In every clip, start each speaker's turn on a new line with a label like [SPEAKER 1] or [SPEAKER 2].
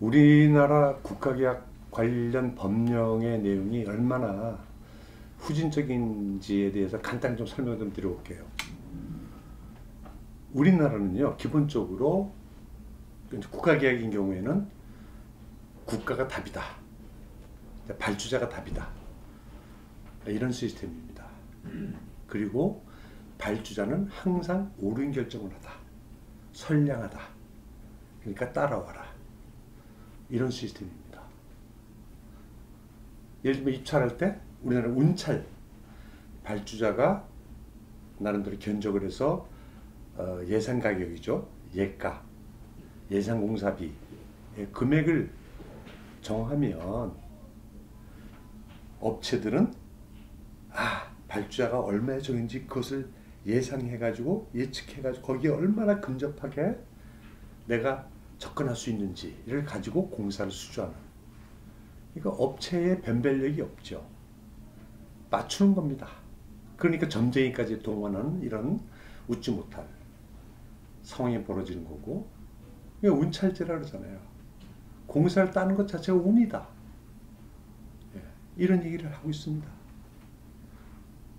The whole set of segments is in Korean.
[SPEAKER 1] 우리나라 국가계약 관련 법령의 내용이 얼마나 후진적인지에 대해서 간단히 좀 설명 좀 드려볼게요. 우리나라는요, 기본적으로 국가계약인 경우에는 국가가 답이다, 발주자가 답이다, 이런 시스템입니다. 그리고 발주자는 항상 옳은 결정을 하다, 선량하다, 그러니까 따라와라, 이런 시스템입니다. 예를 들면 입찰할 때 우리나라는 운찰, 발주자가 나름대로 견적을 해서 예상 가격이죠, 예가, 예상 공사비 금액을 정하면 업체들은 발주자가 얼마에 정인지 그것을 예상해가지고 예측해가지고 거기에 얼마나 근접하게 내가 접근할 수 있는지를 가지고 공사를 수주하는, 그러니까 업체의 변별력이 없죠. 맞추는 겁니다. 그러니까 점쟁이까지 동원하는 이런 웃지 못할 상황이 벌어지는 거고, 운찰제라 그러잖아요. 공사를 따는 것 자체가 운이다, 이런 얘기를 하고 있습니다.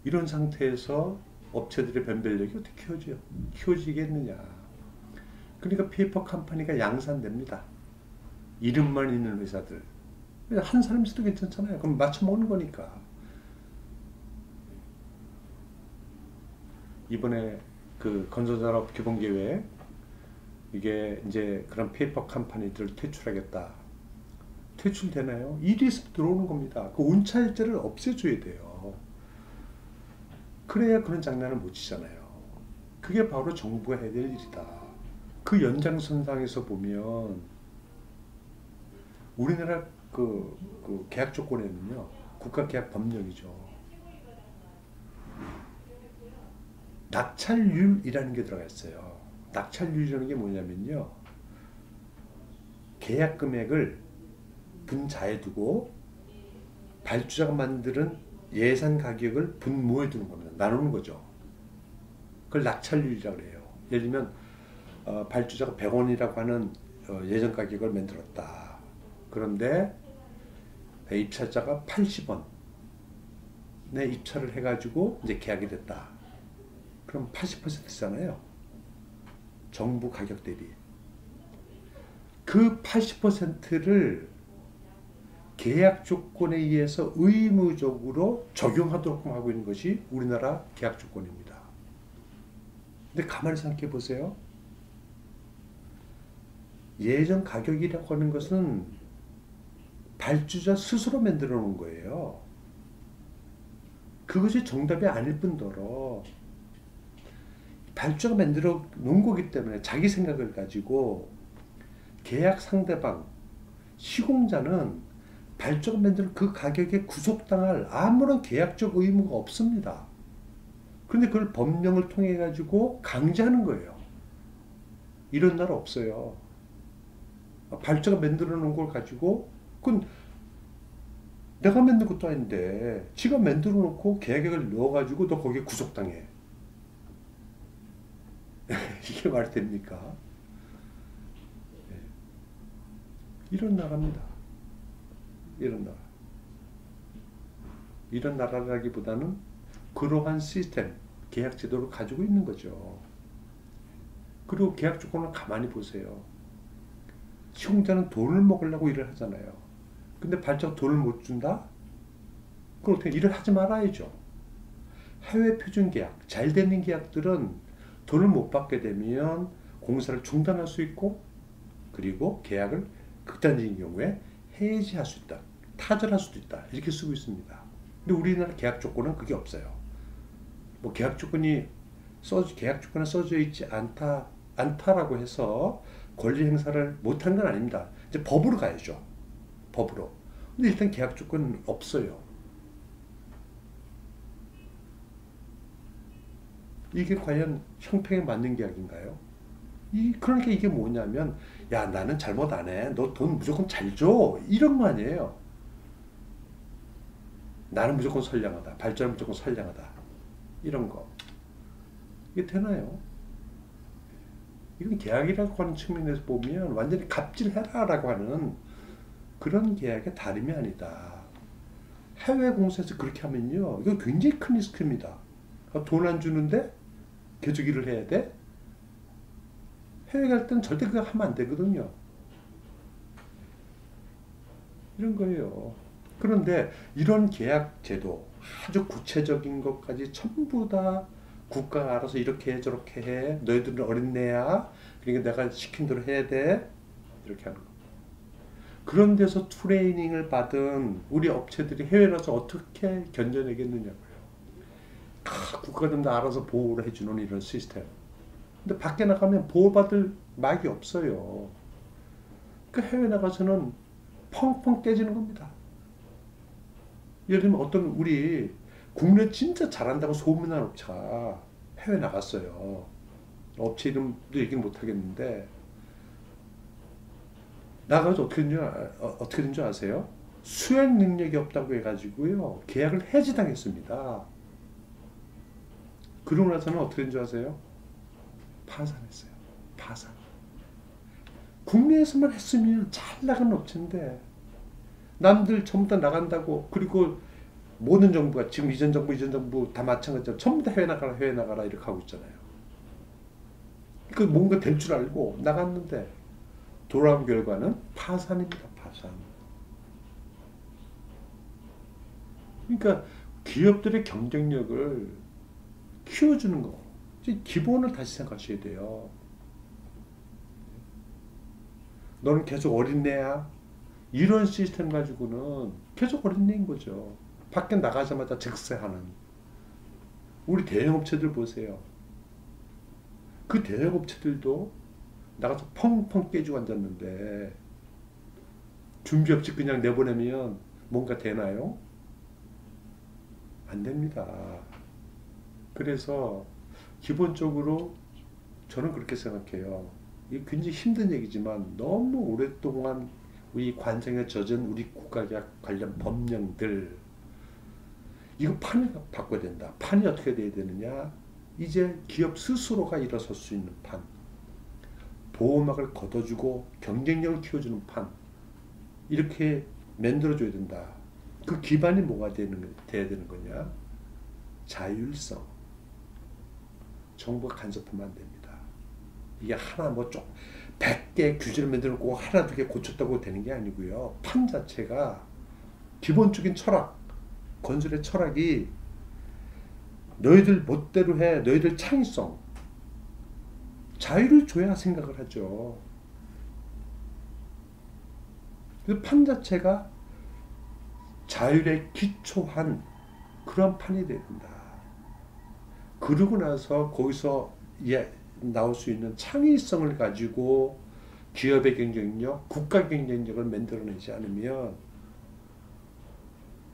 [SPEAKER 1] 이런 상태에서 업체들의 변별력이 어떻게 키워지겠느냐. 그러니까 페이퍼 컴퍼니가 양산됩니다. 이름만 있는 회사들. 한 사람 있어도 괜찮잖아요. 그럼 맞춰먹는 거니까. 이번에 그 건설산업 기본계획, 이게 이제 그런 페이퍼 컴퍼니들을 퇴출하겠다. 퇴출되나요? 일이 있으면 들어오는 겁니다. 그 운찰제를 없애줘야 돼요. 그래야 그런 장난을 못 치잖아요. 그게 바로 정부가 해야 될 일이다. 그 연장선상에서 보면 우리나라 그 계약 조건에는요, 국가계약 법령이죠, 낙찰률이라는 게 들어가 있어요. 낙찰률이라는 게 뭐냐면요, 계약 금액을 분자해 두고 발주자가 만드는 예산 가격을 분모해 두는 겁니다. 나누는 거죠. 그걸 낙찰률이라고 해요. 예를 들면 발주자가 100원이라고 하는 예전 가격을 만들었다. 그런데 입찰자가 80원에 입찰을 해가지고 이제 계약이 됐다. 그럼 80%잖아요. 정부 가격 대비. 그 80%를 계약 조건에 의해서 의무적으로 적용하도록 하고 있는 것이 우리나라 계약 조건입니다. 근데 가만히 생각해 보세요. 예전 가격이라고 하는 것은 발주자 스스로 만들어 놓은 거예요. 그것이 정답이 아닐 뿐더러 발주자가 만들어 놓은 거기 때문에 자기 생각을 가지고 계약 상대방, 시공자는 발주자가 만드는 그 가격에 구속당할 아무런 계약적 의무가 없습니다. 그런데 그걸 법령을 통해 가지고 강제하는 거예요. 이런 나라 없어요. 발주자가 만들어 놓은 걸 가지고, 그건 내가 만든 것도 아닌데 지가 만들어 놓고 계약을 넣어 가지고 너 거기에 구속당해. 이게 말이 됩니까? 이런 나라입니다. 이런 나라. 이런 나라라기보다는 그러한 시스템, 계약 제도를 가지고 있는 거죠. 그리고 계약 조건을 가만히 보세요. 시공자는 돈을 먹으려고 일을 하잖아요. 근데 발주자가 돈을 못 준다? 그럼 어떻게 일을 하지 말아야죠. 해외 표준 계약, 잘 되는 계약들은 돈을 못 받게 되면 공사를 중단할 수 있고, 그리고 계약을 극단적인 경우에 해지할 수 있다, 타결할 수도 있다, 이렇게 쓰고 있습니다. 근데 우리나라 계약 조건은 그게 없어요. 뭐 계약 조건에 써져 있지 않다라고 해서 권리 행사를 못한 건 아닙니다. 이제 법으로 가야죠. 법으로. 근데 일단 계약 조건은 없어요. 이게 과연 형평에 맞는 계약인가요? 그러니까 이게 뭐냐면, 야, 나는 잘못 안 해, 너 돈 무조건 잘 줘, 이런 거 아니에요. 나는 무조건 선량하다, 발전은 무조건 선량하다, 이런 거. 이게 되나요? 이건 계약이라고 하는 측면에서 보면 완전히 갑질해라라고 하는 그런 계약의 다름이 아니다. 해외 공사에서 그렇게 하면요, 이거 굉장히 큰 리스크입니다. 돈 안 주는데 계속 일을 해야 돼? 해외 갈 때는 절대 그거 하면 안 되거든요. 이런 거예요. 그런데 이런 계약 제도, 아주 구체적인 것까지 전부 다 국가가 알아서 이렇게 해 저렇게 해, 너희들은 어린애야, 그러니까 내가 시킨 대로 해야 돼, 이렇게 하는 거. 그런 데서 트레이닝을 받은 우리 업체들이 해외 나서 어떻게 견뎌내겠느냐고요. 다 국가들은 다 알아서 보호를 해주는 이런 시스템. 근데 밖에 나가면 보호받을 막이 없어요. 그 해외 나가서는 펑펑 깨지는 겁니다. 예를 들면 어떤 우리 국내 진짜 잘한다고 소문난 업체가 해외 나갔어요. 업체 이름도 얘기는 못하겠는데 나가서 어떻게 된 줄 아세요? 수행 능력이 없다고 해가지고요, 계약을 해지당했습니다. 그러고 나서는 어떻게 된 줄 아세요? 파산했어요. 파산. 국내에서만 했으면 잘 나가는 업체인데 남들 전부 다 나간다고, 그리고 모든 정부가 지금 이전 정부 다 마찬가지로 전부 다 해외 나가라 이렇게 하고 있잖아요. 그 뭔가 될 줄 알고 나갔는데 돌아온 결과는 파산입니다. 파산. 그러니까 기업들의 경쟁력을 키워주는 거, 기본을 다시 생각하셔야 돼요. 너는 계속 어린애야? 이런 시스템 가지고는 계속 어린애인 거죠. 밖에 나가자마자 즉세하는. 우리 대형업체들 보세요. 그 대형업체들도 나가서 펑펑 깨지고 앉았는데 준비 없이 그냥 내보내면 뭔가 되나요? 안 됩니다. 그래서 기본적으로 저는 그렇게 생각해요. 이게 굉장히 힘든 얘기지만 너무 오랫동안 우리 관성에 젖은 우리 국가계약 관련 법령들, 이거 판을 바꿔야 된다. 판이 어떻게 돼야 되느냐? 이제 기업 스스로가 일어설 수 있는 판, 보호막을 걷어주고 경쟁력을 키워주는 판, 이렇게 만들어줘야 된다. 그 기반이 뭐가 돼야 되는 거냐? 자율성. 정부가 간섭하면 안 됩니다. 이게 하나 뭐 100개 규제를 만들어 놓고 하나 두 개 고쳤다고 되는 게 아니고요. 판 자체가 기본적인 철학, 건설의 철학이 너희들 멋대로 해, 너희들 창의성, 자유를 줘야 생각을 하죠. 그 판 자체가 자율에 기초한 그런 판이 된다. 그러고 나서 거기서 나올 수 있는 창의성을 가지고 기업의 경쟁력, 국가 경쟁력을 만들어내지 않으면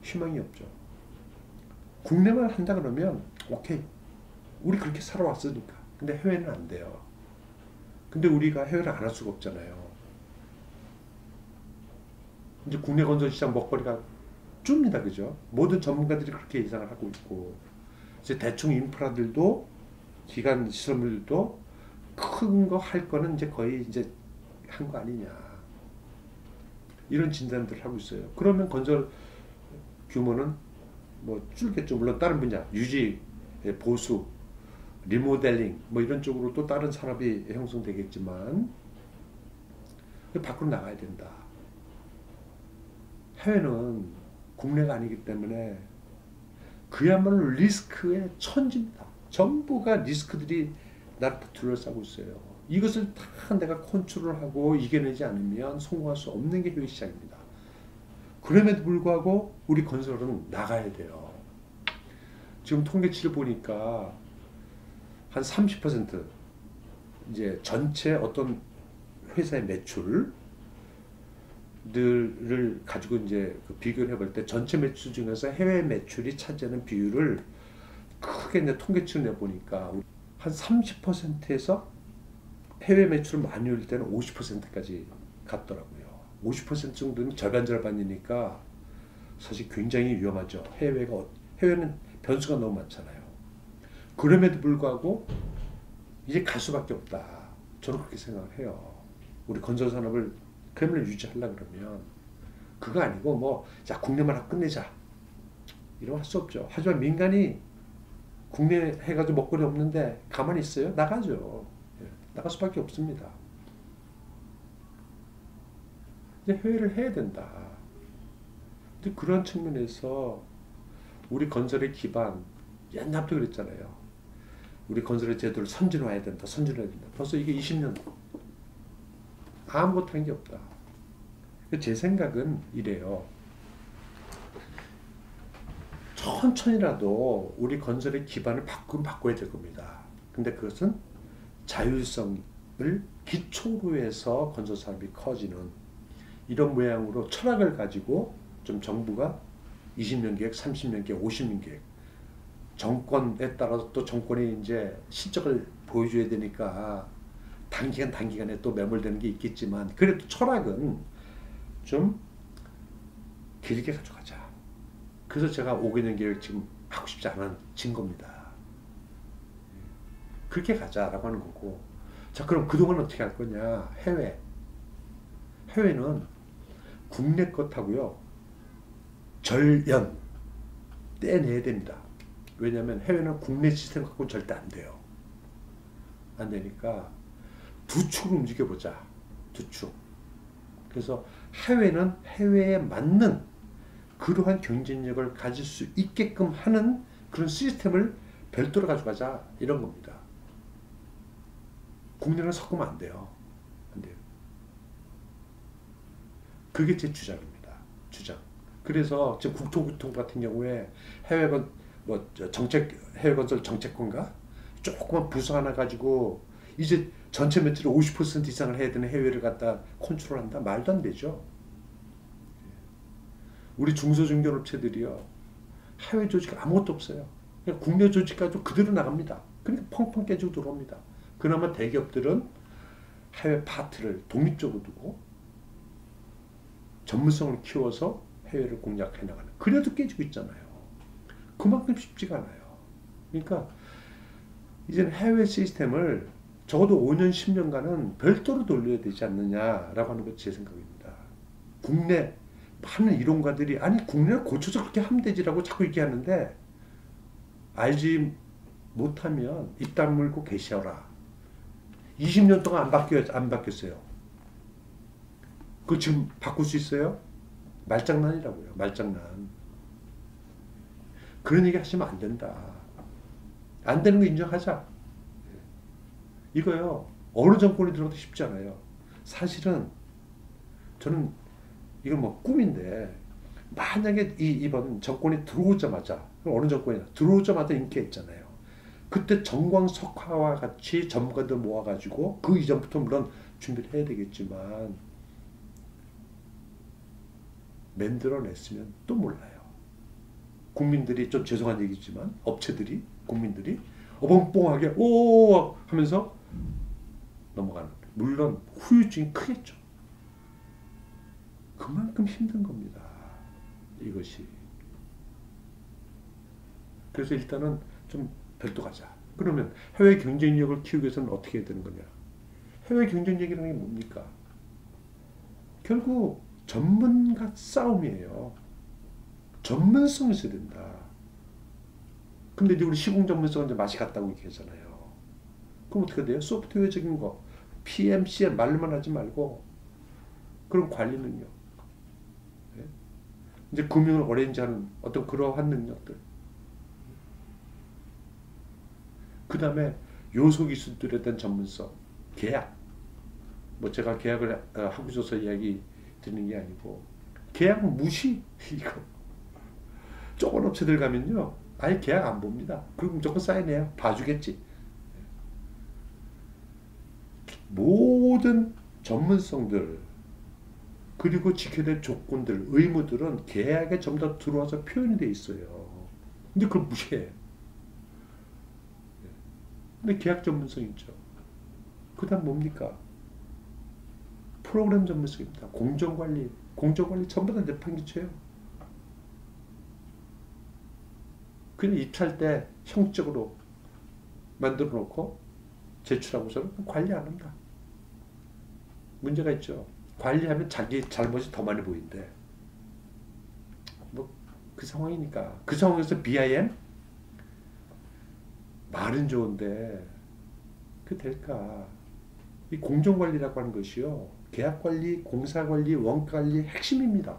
[SPEAKER 1] 희망이 없죠. 국내만 한다 그러면 오케이, 우리 그렇게 살아왔으니까. 근데 해외는 안 돼요. 근데 우리가 해외를 안 할 수가 없잖아요. 이제 국내 건설 시장 먹거리가 줍니다, 그죠? 모든 전문가들이 그렇게 예상을 하고 있고, 이제 대충 인프라들도, 기간 시설물도 큰 거 할 거는 이제 거의 이제 한 거 아니냐, 이런 진단들을 하고 있어요. 그러면 건설 규모는 뭐 줄겠죠. 물론 다른 분야, 유지, 보수, 리모델링 뭐 이런 쪽으로 또 다른 산업이 형성되겠지만 밖으로 나가야 된다. 해외는 국내가 아니기 때문에 그야말로 리스크의 천지입니다. 전부가 리스크들이 나를 둘러싸고 있어요. 이것을 다 내가 컨트롤하고 이겨내지 않으면 성공할 수 없는 게 해외 시장입니다. 그럼에도 불구하고 우리 건설은 나가야 돼요. 지금 통계치를 보니까 한 30% 이제 전체 어떤 회사의 매출들을 가지고 이제 비교를 해볼 때 전체 매출 중에서 해외 매출이 차지하는 비율을 크게 이제 통계치를 내보니까 한 30%에서 해외 매출을 많이 올릴 때는 50%까지 갔더라고요. 50% 정도는 절반이니까 사실 굉장히 위험하죠. 해외는 변수가 너무 많잖아요. 그럼에도 불구하고 이제 갈 수밖에 없다. 저는 그렇게 생각을 해요. 우리 건설 산업을 그러면 유지하려 그러면 그거 아니고 뭐 자 국내만 하고 끝내자 이러면 할 수 없죠. 하지만 민간이 국내 해가지고 먹거리 없는데 가만히 있어요? 나가죠. 예, 나갈 수밖에 없습니다. 이제 해외를 해야 된다. 근데 그런 측면에서 우리 건설의 기반 옛날부터 그랬잖아요. 우리 건설의 제도를 선진화해야 된다. 선진화해야 된다. 벌써 이게 20년 아무것도 한 게 없다. 제 생각은 이래요. 천천히라도 우리 건설의 기반을 바꿔야 될 겁니다. 근데 그것은 자율성을 기초로 해서 건설 산업이 커지는 이런 모양으로 철학을 가지고 좀 정부가 20년 계획, 30년 계획, 50년 계획 정권에 따라서 또 정권이 이제 실적을 보여줘야 되니까 단기간에 또 매몰되는 게 있겠지만 그래도 철학은 좀 길게 가져가자. 그래서 제가 5개년 계획 지금 하고 싶지 않아진 겁니다. 그렇게 가자라고 하는 거고. 자, 그럼 그동안 어떻게 할 거냐? 해외는 국내 것하고요 절연 떼내야 됩니다. 왜냐하면 해외는 국내 시스템 갖고는 절대 안 돼요. 안 되니까 두 축을 움직여보자. 두 축. 그래서 해외는 해외에 맞는 그러한 경쟁력을 가질 수 있게끔 하는 그런 시스템을 별도로 가져가자 이런 겁니다. 국내랑 섞으면 안 돼요. 안 돼요. 그게 제 주장입니다. 주장. 그래서 지금 국토교통 같은 경우에 해외 건설 정책권가 조그만 부서 하나 가지고 이제 전체 매출의 50% 이상을 해야 되는 해외를 갖다 컨트롤한다? 말도 안 되죠. 우리 중소중견업체들이요 해외 조직 아무것도 없어요. 그냥 국내 조직 가지고 그대로 나갑니다. 그러니까 펑펑 깨지고 들어옵니다. 그나마 대기업들은 해외 파트를 독립적으로 두고 전문성을 키워서 해외를 공략해 나가는. 그래도 깨지고 있잖아요. 그만큼 쉽지가 않아요. 그러니까 이제는 해외 시스템을 적어도 5년, 10년간은 별도로 돌려야 되지 않느냐라고 하는 것이 제 생각입니다. 국내 많은 이론가들이 아니 국내를 고쳐서 그렇게 하면 되지라고 자꾸 얘기하는데 알지 못하면 입 다물고 계셔라. 20년 동안 안 바뀌었어요. 그거 지금 바꿀 수 있어요? 말장난이라고요. 말장난. 그런 얘기 하시면 안 된다. 안 되는 거 인정하자. 이거요. 어느 정권이 들어도 쉽지 않아요. 사실은 저는 이건 뭐 꿈인데 만약에 이번 정권이 들어오자마자 어느 정권이나 들어오자마자 인기했잖아요. 그때 정광석화와 같이 전문가들 모아가지고 그 이전부터 물론 준비를 해야 되겠지만 만들어냈으면 또 몰라요. 국민들이 좀 죄송한 얘기지만 업체들이 국민들이 어벙뻥하게 오 하면서 넘어가는. 물론 후유증이 크겠죠. 그만큼 힘든 겁니다. 이것이. 그래서 일단은 좀 별도 가자. 그러면 해외 경쟁력을 키우기 위해서는 어떻게 해야 되는 거냐. 해외 경쟁력이라는 게 뭡니까? 결국 전문가 싸움이에요. 전문성이 있어야 된다. 근데 이제 우리 시공 전문성은 이제 맛이 같다고 얘기하잖아요. 그럼 어떻게 돼요? 소프트웨어적인 거, PMC에 말로만 하지 말고 그런 관리 능력, 네? 이제 금융을 어레인지하는 어떤 그러한 능력들. 그 다음에 요소 기술들에 대한 전문성, 계약. 뭐 제가 계약을 하고 있어서 이야기 드리는 게 아니고 계약 무시 이거. 조금 업체들 가면요, 아예 계약 안 봅니다. 그리고 무조건 사인해요. 봐주겠지. 모든 전문성들 그리고 지켜야 될 조건들, 의무들은 계약에 전부 다 들어와서 표현이 돼 있어요. 근데 그걸 무시해. 근데 계약 전문성 있죠. 그 다음 뭡니까? 프로그램 전문성입니다. 공정관리 전부 다 내판기쳐요. 그냥 입찰 때 형적으로 만들어 놓고 제출하고서는 관리 안 한다. 문제가 있죠. 관리하면 자기 잘못이 더 많이 보인대. 뭐 그 상황이니까. 그 상황에서 BIM 말은 좋은데 그 될까? 이 공정관리라고 하는 것이요. 계약관리, 공사관리, 원가관리 핵심입니다.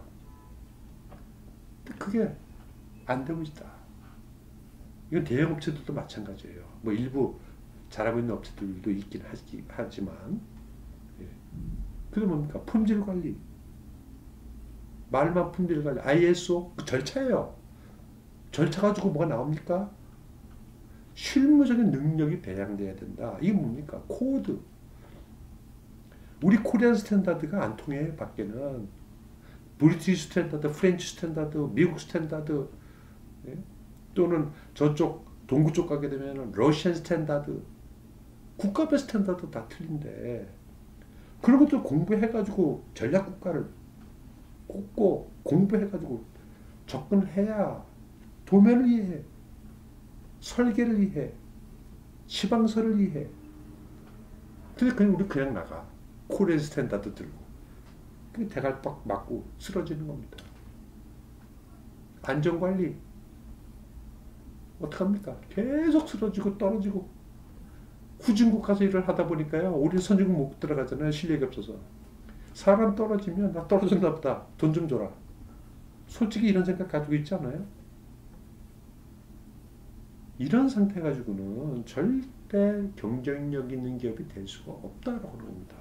[SPEAKER 1] 그게 안 되고 있다. 이건 대형 업체들도 마찬가지예요. 뭐 일부 잘하고 있는 업체들도 있긴 하지만, 예. 그게 뭡니까? 품질 관리. 말만 품질 관리. ISO 그 절차예요. 절차 가지고 뭐가 나옵니까? 실무적인 능력이 배양돼야 된다. 이게 뭡니까? 코드. 우리 코리안 스탠다드가 안 통해 밖에는. 브리티시 스탠다드, 프렌치 스탠다드, 미국 스탠다드, 예? 또는 저쪽 동구 쪽 가게 되면 러시안 스탠다드, 국가별 스탠다드 다 틀린데 그런 것들 공부해가지고 전략 국가를 꼽고 공부해가지고 접근해야 도면을 이해해, 설계를 이해해, 시방서를 이해해. 근데 그냥 우리 그냥 나가. 코리안 스탠다드 들고 그 대갈박 맞고 쓰러지는 겁니다. 안전관리 어떡합니까? 계속 쓰러지고 떨어지고 후진국 가서 일을 하다 보니까요. 우리 선진국 못 들어가잖아요. 실력이 없어서. 사람 떨어지면 나 떨어졌나 보다. 돈 좀 줘라. 솔직히 이런 생각 가지고 있지 않아요? 이런 상태 가지고는 절대 경쟁력 있는 기업이 될 수가 없다라고 하는 겁니다.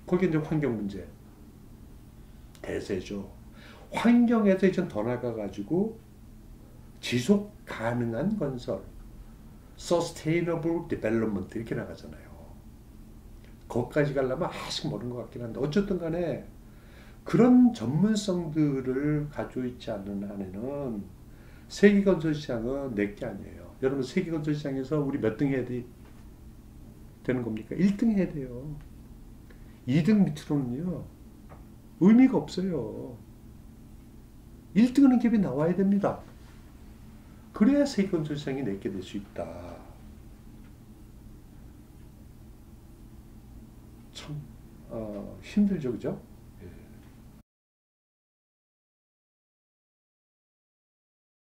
[SPEAKER 1] 거기에 이제 환경 문제. 대세죠. 환경에서 이제 더 나가가지고 지속 가능한 건설, Sustainable Development 이렇게 나가잖아요. 거기까지 가려면 아직 멀은 것 같긴 한데 어쨌든 간에 그런 전문성들을 가지고 있지 않는 한에는 세계건설 시장은 내게 아니에요. 여러분 세계건설 시장에서 우리 몇 등 해야 되는 겁니까? 1등 해야 돼요. 2등 밑으로는요. 의미가 없어요. 1등하는 기업이 나와야 됩니다. 그래야 세계건설 시장이 내게 될 수 있다. 참 힘들죠, 그죠?